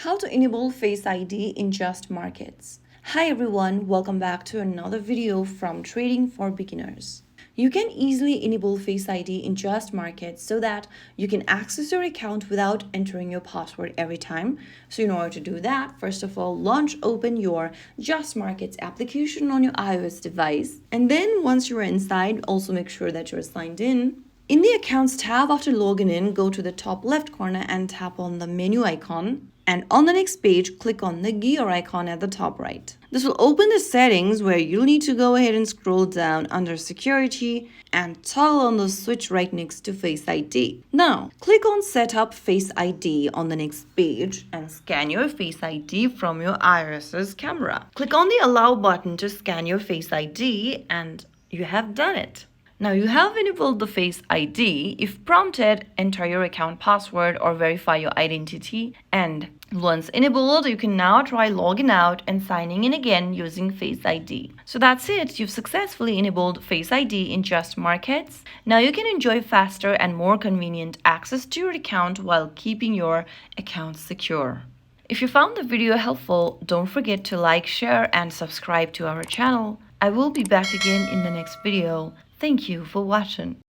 How to enable Face ID in JustMarkets. Hi everyone, welcome back to another video from Trading for Beginners. You can easily enable Face ID in JustMarkets so that you can access your account without entering your password every time. So in order to do that, first of all, open your JustMarkets application on your iOS device. And then once you're inside, also make sure that you're signed in. In the Accounts tab, after logging in, go to the top left corner and tap on the menu icon. And on the next page, click on the gear icon at the top right. This will open the settings where you'll need to go ahead and scroll down under Security and toggle on the switch right next to Face ID. Now, click on Set up Face ID on the next page and scan your Face ID from your iOS's camera. Click on the Allow button to scan your Face ID and you have done it. Now you have enabled the Face ID. If prompted, enter your account password or verify your identity. And once enabled, you can now try logging out and signing in again using Face ID. So that's it. You've successfully enabled Face ID in JustMarkets. Now you can enjoy faster and more convenient access to your account while keeping your account secure. If you found the video helpful, don't forget to like, share, and subscribe to our channel. I will be back again in the next video. Thank you for watching.